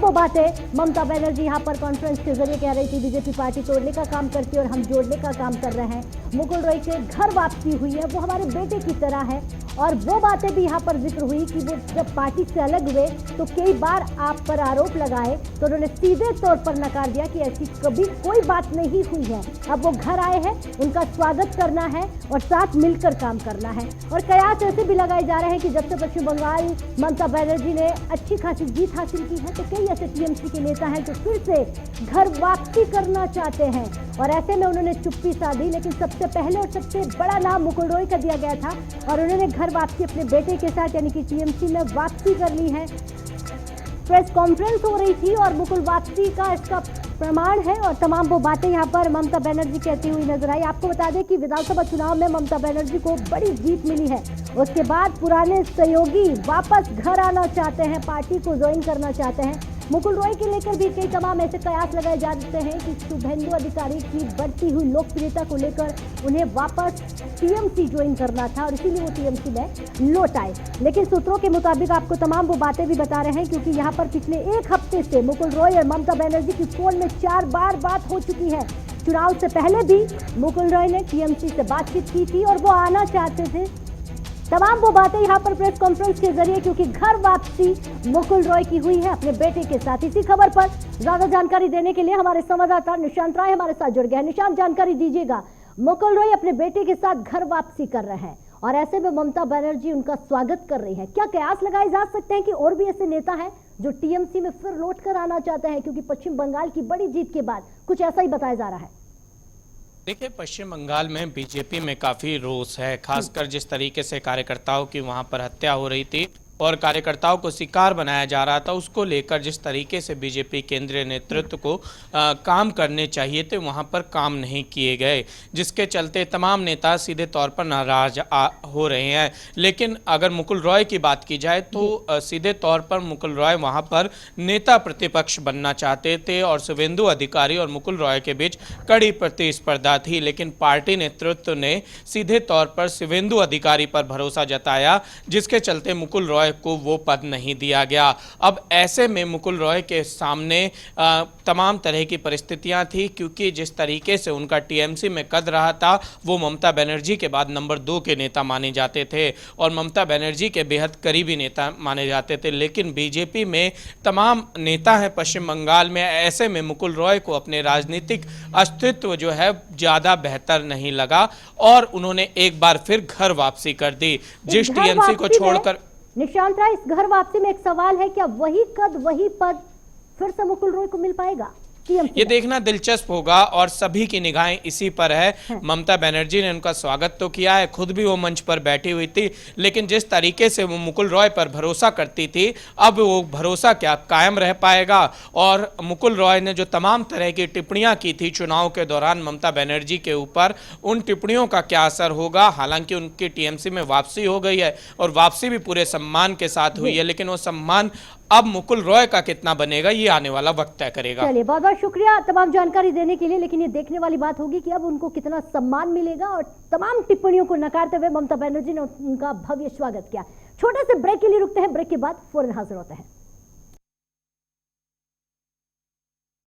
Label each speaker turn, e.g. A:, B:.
A: वो बातें ममता बनर्जी यहाँ पर कॉन्फ्रेंस के जरिए कह रही थी बीजेपी पार्टी तोड़ने का काम करती है और हम जोड़ने का काम कर रहे हैं। मुकुल रॉय के घर वापसी हुई है, वो हमारे बेटे की तरह है। और वो बातें भी यहाँ पर जिक्र हुई कि वो जब पार्टी से अलग हुए तो कई बार आप पर आरोप लगाए तो उन्होंने सीधे तौर पर नकार दिया कि ऐसी कभी कोई बात नहीं हुई है। अब वो घर आए हैं, उनका स्वागत करना है और साथ मिलकर काम करना है। और कयास ऐसे भी लगाए जा रहे हैं कि जब से पश्चिम बंगाल ममता बनर्जी ने अच्छी खासी जीत हासिल की है तो कई ऐसे टीएमसी के नेता हैं जो फिर से घर वापसी करना चाहते हैं। और ऐसे में उन्होंने चुप्पी साधी, लेकिन सबसे पहले और सबसे बड़ा नाम मुकुल रॉय का दिया गया था और उन्होंने घर वापसी अपने बेटे के साथ यानी कि टीएमसी में वापसी कर ली है। प्रेस कॉन्फ्रेंस हो रही थी और मुकुल वापसी का इसका प्रमाण है और तमाम वो बातें यहाँ पर ममता बनर्जी कहती हुई नजर आई। आपको बता दें कि विधानसभा चुनाव में ममता बनर्जी को बड़ी जीत मिली है। उसके बाद पुराने सहयोगी वापस घर आना चाहते हैं, पार्टी को ज्वाइन करना चाहते हैं। मुकुल रॉय के लेकर भी कई तमाम ऐसे कयास लगाए जाते हैं कि शुभेंदु अधिकारी की बढ़ती हुई लोकप्रियता को लेकर उन्हें वापस टीएमसी ज्वाइन करना था और इसीलिए वो टीएमसी में लौट आए। लेकिन सूत्रों के मुताबिक आपको तमाम वो बातें भी बता रहे हैं क्योंकि यहाँ पर पिछले एक हफ्ते से मुकुल रॉय और ममता बनर्जी की फोन में 4 बार बात हो चुकी है। चुनाव से पहले भी मुकुल रॉय ने टीएमसी से बातचीत की थी और वो आना चाहते थे। तमाम वो बातें यहाँ पर प्रेस कॉन्फ्रेंस के जरिए क्योंकि घर वापसी मुकुल रॉय की हुई है अपने बेटे के साथ। इसी खबर पर ज्यादा जानकारी देने के लिए हमारे संवाददाता निशांत राय हमारे साथ जुड़ गए हैं। निशांत, जानकारी दीजिएगा। मुकुल रॉय अपने बेटे के साथ घर वापसी कर रहे हैं और ऐसे में ममता बनर्जी उनका स्वागत कर रही है। क्या कयास लगाए जा सकते हैं कि और भी ऐसे नेता हैं जो टीएमसी में फिर लौट कर आना चाहते हैं, क्योंकि पश्चिम बंगाल की बड़ी जीत के बाद कुछ ऐसा ही बताया जा रहा है?
B: देखिए, पश्चिम बंगाल में बीजेपी में काफी रोष है, खासकर जिस तरीके से कार्यकर्ताओं की वहां पर हत्या हो रही थी और कार्यकर्ताओं को शिकार बनाया जा रहा था, उसको लेकर जिस तरीके से बीजेपी केंद्रीय नेतृत्व को काम करने चाहिए थे वहां पर काम नहीं किए गए, जिसके चलते तमाम नेता सीधे तौर पर नाराज हो रहे हैं। लेकिन अगर मुकुल रॉय की बात की जाए तो सीधे तौर पर मुकुल रॉय वहां पर नेता प्रतिपक्ष बनना चाहते थे और शुभेंदु अधिकारी और मुकुल रॉय के बीच कड़ी प्रतिस्पर्धा थी। लेकिन पार्टी नेतृत्व ने सीधे तौर पर शुभेंदु अधिकारी पर भरोसा जताया, जिसके चलते मुकुल रॉय को वो पद नहीं दिया गया। अब ऐसे में मुकुल रॉय के सामने तमाम तरह की परिस्थितियां थी, क्योंकि जिस तरीके से उनका टीएमसी में कद रहा था वो ममता बनर्जी के बाद नंबर 2 के नेता माने जाते थे और ममता बनर्जी के बेहद करीबी नेता माने जाते थे। लेकिन बीजेपी में तमाम नेता हैं पश्चिम बंगाल में, ऐसे में मुकुल रॉय को अपने राजनीतिक अस्तित्व जो है ज़्यादा बेहतर नहीं लगा और उन्होंने एक बार फिर घर वापसी कर दी। जिस टीएमसी को छोड़कर
A: निशांत राय, इस घर वापसी में एक सवाल है, क्या वही कद वही पद फिर से मुकुल रॉय को मिल पाएगा?
B: ये देखना दिलचस्प होगा और सभी की निगाहें इसी पर है। ममता बनर्जी ने उनका स्वागत तो किया है, खुद भी वो मंच पर बैठी हुई थी, लेकिन जिस तरीके से वो मुकुल रॉय पर भरोसा करती थी, अब वो भरोसा क्या कायम रह पाएगा? और मुकुल रॉय ने जो तमाम तरह की टिप्पणियां की थी चुनाव के दौरान ममता बनर्जी के ऊपर, उन टिप्पणियों का क्या असर होगा? हालांकि उनकी टीएमसी में वापसी हो गई है और वापसी भी पूरे सम्मान के साथ हुई है, लेकिन वो सम्मान अब मुकुल रॉय का कितना बनेगा ये आने वाला वक्त तय करेगा।
A: चलिए, बहुत बहुत शुक्रिया तमाम जानकारी देने के लिए। लेकिन ये देखने वाली बात होगी कि अब उनको कितना सम्मान मिलेगा। और तमाम टिप्पणियों को नकारते हुए ममता बनर्जी ने उनका भव्य स्वागत किया। छोटे से ब्रेक के लिए रुकते हैं, ब्रेक के बाद फौरन हाजिर होते हैं।